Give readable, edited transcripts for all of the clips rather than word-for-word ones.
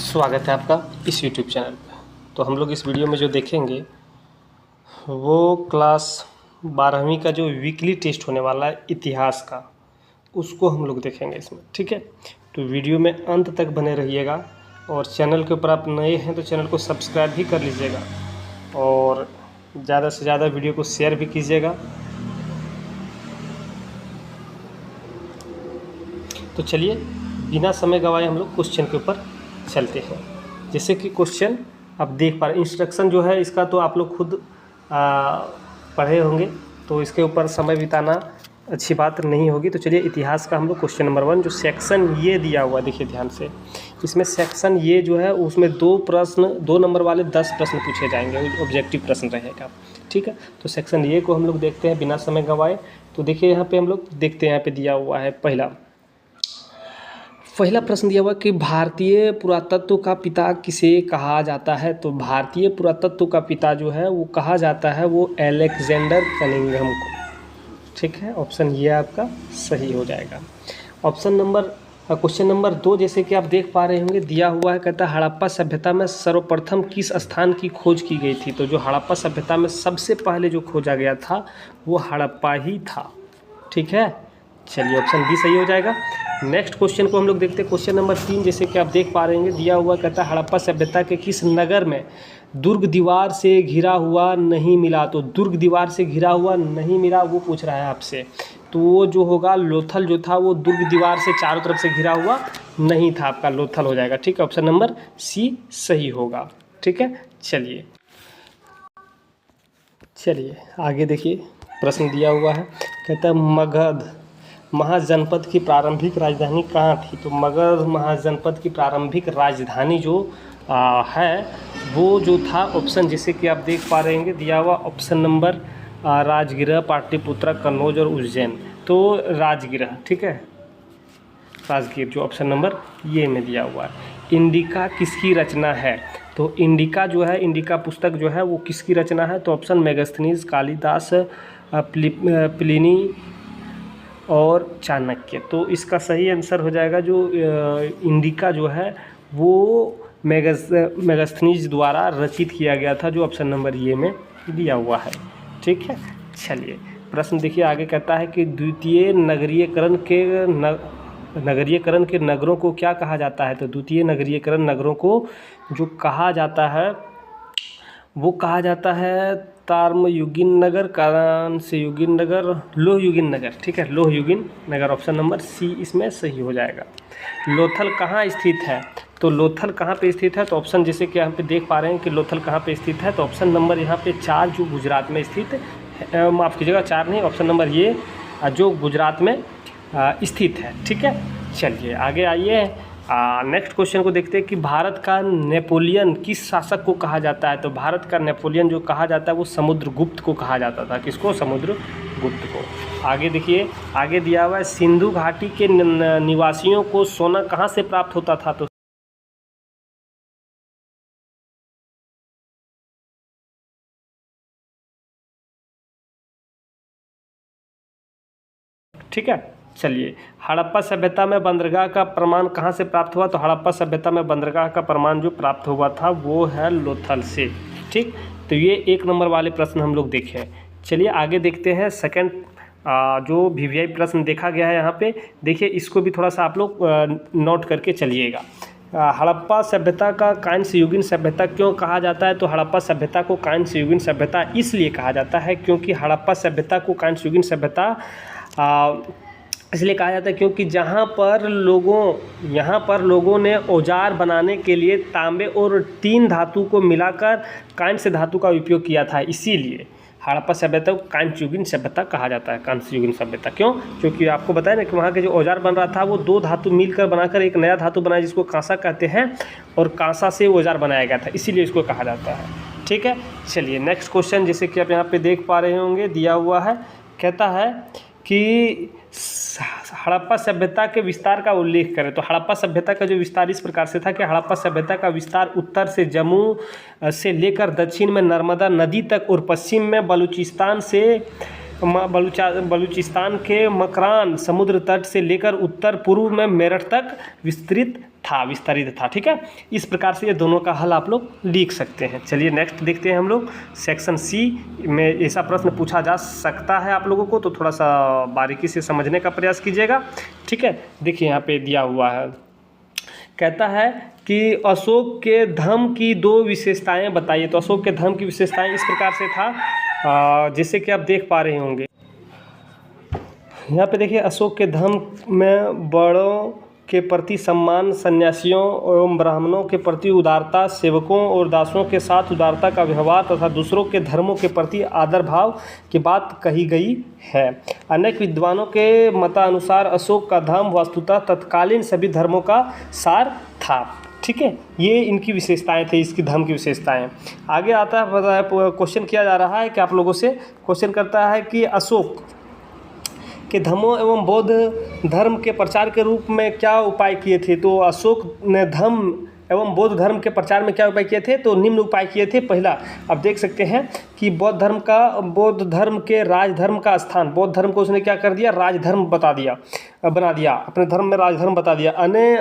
स्वागत है आपका इस यूट्यूब चैनल पे। तो हम लोग इस वीडियो में जो देखेंगे वो क्लास 12वीं का जो वीकली टेस्ट होने वाला है इतिहास का, उसको हम लोग देखेंगे इसमें। ठीक है, तो वीडियो में अंत तक बने रहिएगा और चैनल के ऊपर आप नए हैं तो चैनल को सब्सक्राइब भी कर लीजिएगा और ज़्यादा से ज़्यादा वीडियो को शेयर भी कीजिएगा। तो चलिए बिना समय गवाए हम लोग क्वेश्चन के ऊपर चलते हैं। जैसे कि क्वेश्चन आप देख पा रहे, इंस्ट्रक्शन जो है इसका तो आप लोग खुद पढ़े होंगे, तो इसके ऊपर समय बिताना अच्छी बात नहीं होगी। तो चलिए इतिहास का हम लोग क्वेश्चन नंबर 1 जो सेक्शन ये दिया हुआ, देखिए ध्यान से, इसमें सेक्शन ये जो है उसमें 2 नंबर वाले 10 प्रश्न पूछे जाएंगे, ऑब्जेक्टिव प्रश्न रहेगा। ठीक है, तो सेक्शन ये को हम लोग देखते हैं बिना समय गंवाए। तो देखिए यहाँ पे हम लोग देखते हैं, यहाँ पे दिया हुआ है पहला प्रश्न दिया हुआ कि भारतीय पुरातत्व का पिता किसे कहा जाता है। तो भारतीय पुरातत्व का पिता जो है वो कहा जाता है वो अलेक्जेंडर कनिंघम को। ठीक है, ऑप्शन ये आपका सही हो जाएगा। क्वेश्चन नंबर 2 जैसे कि आप देख पा रहे होंगे दिया हुआ है, कहता है हड़प्पा सभ्यता में सर्वप्रथम किस स्थान की खोज की गई थी। तो जो हड़प्पा सभ्यता में सबसे पहले जो खोजा गया था वो हड़प्पा ही था। ठीक है, चलिए ऑप्शन बी सही हो जाएगा। नेक्स्ट क्वेश्चन को हम लोग देखते हैं, क्वेश्चन नंबर 3 जैसे कि आप देख पा रहे हैं दिया हुआ, कहता है हड़प्पा सभ्यता के किस नगर में दुर्ग दीवार से घिरा हुआ नहीं मिला। तो दुर्ग दीवार से घिरा हुआ नहीं मिला वो पूछ रहा है आपसे, तो वो जो होगा लोथल जो था वो दुर्ग दीवार से चारों तरफ से घिरा हुआ नहीं था, आपका लोथल हो जाएगा। ठीक है, ऑप्शन नंबर सी सही होगा। ठीक है, चलिए आगे देखिए प्रश्न दिया हुआ है, कहता है मगध महाजनपद की प्रारंभिक राजधानी कहाँ थी। तो मगध महाजनपद की प्रारंभिक राजधानी जो है वो जो था, ऑप्शन जैसे कि आप देख पा रहे हैं दिया हुआ ऑप्शन नंबर राजगृह, पाटलिपुत्र, कन्नौज और उज्जैन। तो राजगृह, ठीक है, राजगीर जो ऑप्शन नंबर ये में दिया हुआ है। इंडिका किसकी रचना है। तो इंडिका जो है, इंडिका पुस्तक जो है वो किसकी रचना है। तो ऑप्शन मेगास्थनीज, कालिदास, प्लिनी और चाणक्य। तो इसका सही आंसर हो जाएगा जो इंडिका जो है वो मेगास्थनीज द्वारा रचित किया गया था, जो ऑप्शन नंबर ये में दिया हुआ है। ठीक है, चलिए प्रश्न देखिए आगे, कहता है कि द्वितीय नगरीयकरण के नगरों को क्या कहा जाता है। तो द्वितीय नगरीयकरण नगरों को जो कहा जाता है वो कहा जाता है ताम्रयुगीन नगर, कांस्ययुगीन नगर, लोहयुगीन नगर। ठीक है, लोहयुगीन नगर, ऑप्शन नंबर सी इसमें सही हो जाएगा। लोथल कहाँ स्थित है। तो लोथल कहाँ पे स्थित है। तो ऑप्शन जैसे कि यहाँ पे देख पा रहे हैं कि लोथल कहाँ पे स्थित है। तो ऑप्शन नंबर यहाँ पे 4 जो गुजरात में स्थित है, माफ़ कीजिएगा 4 नहीं, ऑप्शन नंबर ये जो गुजरात में स्थित है। ठीक है, चलिए आगे आइए, नेक्स्ट क्वेश्चन को देखते हैं कि भारत का नेपोलियन किस शासक को कहा जाता है। तो भारत का नेपोलियन जो कहा जाता है वो समुद्रगुप्त को कहा जाता था। किसको, समुद्रगुप्त को। आगे देखिए, आगे दिया हुआ है सिंधु घाटी के निवासियों को सोना कहाँ से प्राप्त होता था। तो ठीक है, चलिए हड़प्पा सभ्यता में बंदरगाह का प्रमाण कहाँ से प्राप्त हुआ। तो हड़प्पा सभ्यता में बंदरगाह का प्रमाण जो प्राप्त हुआ था वो है लोथल से। ठीक, तो ये 1 नंबर वाले प्रश्न हम लोग देखे। चलिए आगे देखते हैं सेकंड जो वीवीआई प्रश्न देखा गया है यहाँ पे, देखिए इसको भी थोड़ा सा आप लोग नोट करके चलिएगा। हड़प्पा सभ्यता का कांस्ययुगीन सभ्यता क्यों कहा जाता है। तो हड़प्पा सभ्यता को कांस्ययुगीन सभ्यता इसलिए कहा जाता है क्योंकि हड़प्पा सभ्यता को कांस्ययुगीन सभ्यता इसलिए कहा जाता है क्योंकि यहाँ पर लोगों ने औजार बनाने के लिए तांबे और 3 धातु को मिलाकर कांस्य धातु का उपयोग किया था। इसीलिए हड़प्पा सभ्यता को कांस्ययुगीन सभ्यता कहा जाता है। कांस्ययुगीन सभ्यता क्यों, क्योंकि आपको बताया ना कि वहाँ के जो औजार बन रहा था वो 2 धातु मिलकर बनाकर एक नया धातु बनाया जिसको कांसा कहते हैं, और कांसा से औजार बनाया गया था, इसीलिए इसको कहा जाता है। ठीक है, चलिए नेक्स्ट क्वेश्चन जैसे कि आप यहाँ पे देख पा रहे होंगे दिया हुआ है, कहता है कि हड़प्पा सभ्यता के विस्तार का उल्लेख करें। तो हड़प्पा सभ्यता का जो विस्तार इस प्रकार से था कि हड़प्पा सभ्यता का विस्तार उत्तर से जम्मू से लेकर दक्षिण में नर्मदा नदी तक और पश्चिम में बलूचिस्तान से बलूचिस्तान के मकरान समुद्र तट से लेकर उत्तर पूर्व में मेरठ तक विस्तरित था। ठीक है, इस प्रकार से ये दोनों का हल आप लोग लिख सकते हैं। चलिए नेक्स्ट देखते हैं हम लोग। सेक्शन सी में ऐसा प्रश्न पूछा जा सकता है आप लोगों को, तो थोड़ा सा बारीकी से समझने का प्रयास कीजिएगा। ठीक है, देखिए यहाँ पे दिया हुआ है, कहता है कि अशोक के धर्म की 2 विशेषताएं बताइए। तो अशोक के धर्म की विशेषताएं इस प्रकार से था, जैसे कि आप देख पा रहे होंगे यहाँ पे। देखिए, अशोक के धर्म में बड़ों के प्रति सम्मान, सन्यासियों एवं ब्राह्मणों के प्रति उदारता, सेवकों और दासों के साथ उदारता का व्यवहार तथा दूसरों के धर्मों के प्रति आदर भाव की बात कही गई है। अनेक विद्वानों के मतानुसार अशोक का धर्म वस्तुतः तत्कालीन सभी धर्मों का सार था। ठीक है, ये इनकी विशेषताएं थे, इसकी धर्म की विशेषताएं। आगे आता है, क्वेश्चन किया जा रहा है कि आप लोगों से क्वेश्चन करता है कि अशोक के धर्मों एवं बौद्ध धर्म के प्रचार के रूप में क्या उपाय किए थे। तो अशोक ने धर्म एवं बौद्ध धर्म के प्रचार में क्या उपाय किए थे, तो निम्न उपाय किए थे। पहला, आप देख सकते हैं कि बौद्ध धर्म के राजधर्म का स्थान, बौद्ध धर्म को उसने क्या कर दिया, राजधर्म बना दिया, अपने धर्म में राजधर्म बता दिया।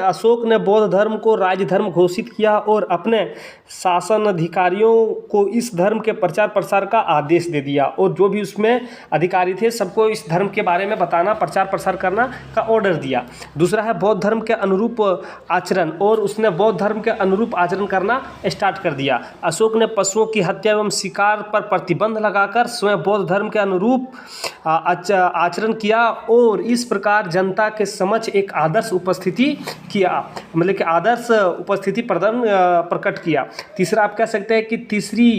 अशोक ने बौद्ध धर्म को राजधर्म घोषित किया और अपने शासन अधिकारियों को इस धर्म के प्रचार प्रसार का आदेश दे दिया, और जो भी उसमें अधिकारी थे सबको इस धर्म के बारे में बताना, प्रचार प्रसार करना का ऑर्डर दिया। दूसरा है बौद्ध धर्म के अनुरूप आचरण, और उसने बौद्ध धर्म के अनुरूप आचरण करना स्टार्ट कर दिया। अशोक ने पशुओं की हत्या एवं शिकार पर प्रतिबंध लगाकर स्वयं बौद्ध धर्म के अनुरूप आचरण किया, और इस प्रकार जनता के समक्ष एक आदर्श उपस्थिति किया, मतलब कि आदर्श उपस्थिति प्रकट किया। तीसरा आप कह सकते हैं कि तीसरी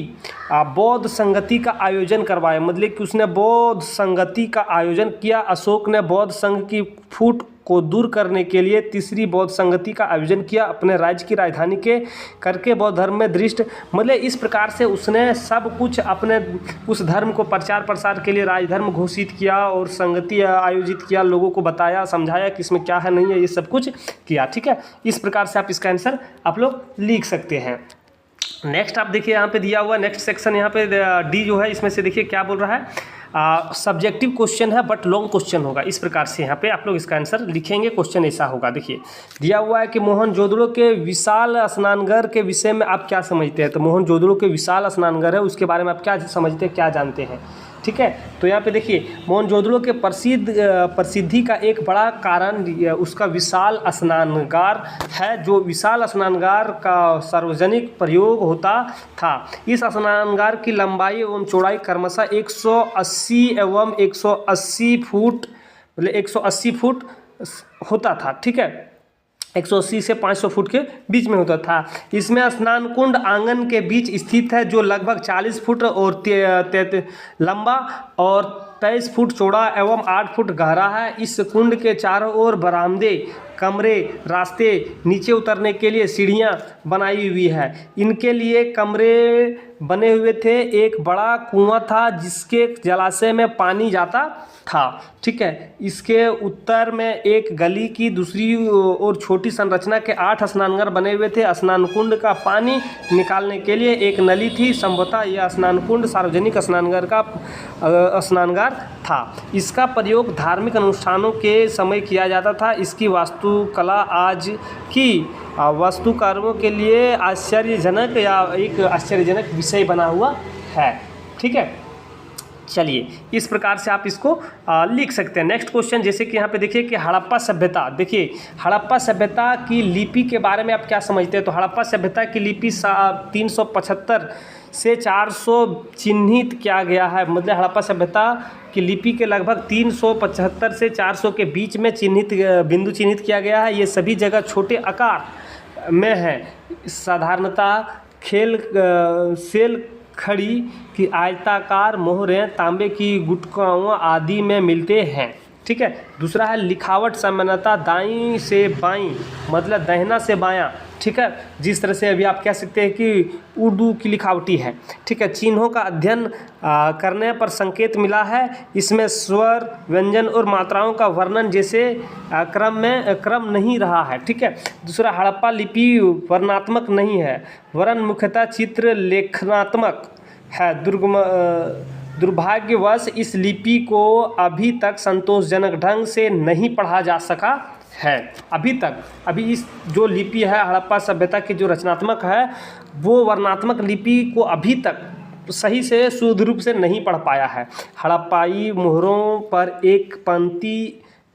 बौद्ध संगति का आयोजन करवाया, मतलब कि उसने बौद्ध संगति का आयोजन किया। अशोक ने बौद्ध संघ की फूट को दूर करने के लिए तीसरी बौद्ध संगति का आयोजन किया, अपने राज्य की राजधानी के करके बौद्ध धर्म में दृष्ट, मतलब इस प्रकार से उसने सब कुछ अपने उस धर्म को प्रचार प्रसार के लिए राजधर्म घोषित किया और संगति आयोजित किया, लोगों को बताया, समझाया कि इसमें क्या है नहीं है, ये सब कुछ किया। ठीक है, इस प्रकार से आप इसका आंसर आप लोग लिख सकते हैं। नेक्स्ट आप देखिए यहाँ पे दिया हुआ नेक्स्ट सेक्शन, यहाँ पे डी जो है, इसमें से देखिए क्या बोल रहा है, सब्जेक्टिव क्वेश्चन है बट लॉन्ग क्वेश्चन होगा। इस प्रकार से यहाँ पे आप लोग इसका आंसर लिखेंगे। क्वेश्चन ऐसा होगा, देखिए दिया हुआ है कि मोहनजोदड़ो के विशाल स्नानघर के विषय में आप क्या समझते हैं। तो मोहनजोदड़ो के विशाल स्नानघर है, उसके बारे में आप क्या समझते हैं, क्या जानते हैं। ठीक है, तो यहाँ पे देखिए मोहनजोदड़ो के प्रसिद्धि का एक बड़ा कारण उसका विशाल स्नानगार है, जो विशाल स्नानगार का सार्वजनिक प्रयोग होता था। इस स्नानगार की लंबाई एवं चौड़ाई क्रमशः 180 एवं 180 फुट, मतलब 180 फुट होता था। ठीक है, 180 से 500 फुट के बीच में होता था। इसमें स्नान कुंड आंगन के बीच स्थित है, जो लगभग 40 फुट और लंबा और 23 फुट चौड़ा एवं 8 फुट गहरा है। इस कुंड के चारों ओर बरामदे, कमरे, रास्ते, नीचे उतरने के लिए सीढ़ियां बनाई हुई है। इनके लिए कमरे बने हुए थे। एक बड़ा कुआं था जिसके जलाशय में पानी जाता था। ठीक है, इसके उत्तर में एक गली की दूसरी और छोटी संरचना के 8 स्नानघर बने हुए थे। स्नान कुंड का पानी निकालने के लिए एक नली थी। संभवतः यह स्नान कुंड सार्वजनिक स्नानघर का स्नानघर था। इसका प्रयोग धार्मिक अनुष्ठानों के समय किया जाता था। इसकी वास्तुकला आज की वास्तुकारों के लिए आश्चर्यजनक या एक आश्चर्यजनक विषय बना हुआ है। ठीक है, चलिए इस प्रकार से आप इसको लिख सकते हैं। नेक्स्ट क्वेश्चन, जैसे कि यहाँ पे देखिए कि हड़प्पा सभ्यता, देखिए हड़प्पा सभ्यता की लिपि के बारे में आप क्या समझते हैं। तो हड़प्पा सभ्यता की लिपि 375 से 400 चिन्हित किया गया है, मतलब हड़प्पा सभ्यता की लिपि के लगभग 375 से 400 के बीच में बिंदु चिन्हित किया गया है। ये सभी जगह छोटे आकार में है। साधारणतः सेल खड़ी की आयताकार मोहरें तांबे की गुटकाओं आदि में मिलते हैं। ठीक है, दूसरा है लिखावट सामान्यतः दाईं से बाईं, मतलब दाहिना से बायां। ठीक है, जिस तरह से अभी आप कह सकते हैं कि उर्दू की लिखावटी है। ठीक है, चिन्हों का अध्ययन करने पर संकेत मिला है। इसमें स्वर, व्यंजन और मात्राओं का वर्णन जैसे क्रम नहीं रहा है। ठीक है, दूसरा हड़प्पा लिपि वर्णात्मक नहीं है, वरन मुख्यतः चित्र लेखनात्मक है। दुर्भाग्यवश इस लिपि को अभी तक संतोषजनक ढंग से नहीं पढ़ा जा सका है। अभी इस जो लिपि है हड़प्पा सभ्यता की जो रचनात्मक है वो वर्णात्मक लिपि को अभी तक सही से शुद्ध रूप से नहीं पढ़ पाया है। हड़प्पाई मोहरों पर एक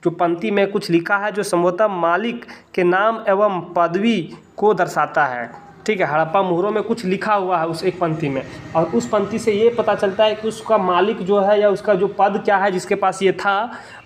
पंक्ति में कुछ लिखा है जो संभवतः मालिक के नाम एवं पदवी को दर्शाता है। ठीक है, हड़प्पा मोहरों में कुछ लिखा हुआ है उस एक पंक्ति में, और उस पंक्ति से ये पता चलता है कि उसका मालिक जो है या उसका जो पद क्या है, जिसके पास ये था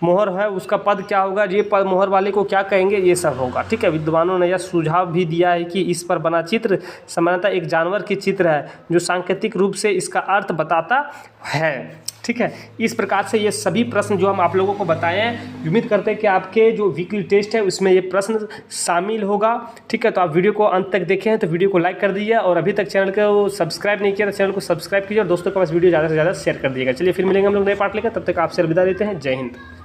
मोहर है, उसका पद क्या होगा, ये पद मोहर वाले को क्या कहेंगे, ये सब होगा। ठीक है, विद्वानों ने यह सुझाव भी दिया है कि इस पर बना चित्र सामान्यतः एक जानवर की चित्र है जो सांकेतिक रूप से इसका अर्थ बताता है। ठीक है, इस प्रकार से ये सभी प्रश्न जो हम आप लोगों को बताए हैं, उम्मीद करते हैं कि आपके जो वीकली टेस्ट है उसमें ये प्रश्न शामिल होगा। ठीक है, तो आप वीडियो को अंत तक देखें हैं तो वीडियो को लाइक कर दीजिए, और अभी तक चैनल को सब्सक्राइब नहीं किया तो चैनल को सब्सक्राइब कीजिए और दोस्तों के पास वीडियो ज़्यादा से ज़्यादा शेयर कर दीजिएगा। चलिए फिर मिलेंगे हम लोग नए पार्ट लेकर, तब तक आपसे अलविदा देते हैं। जय हिंद।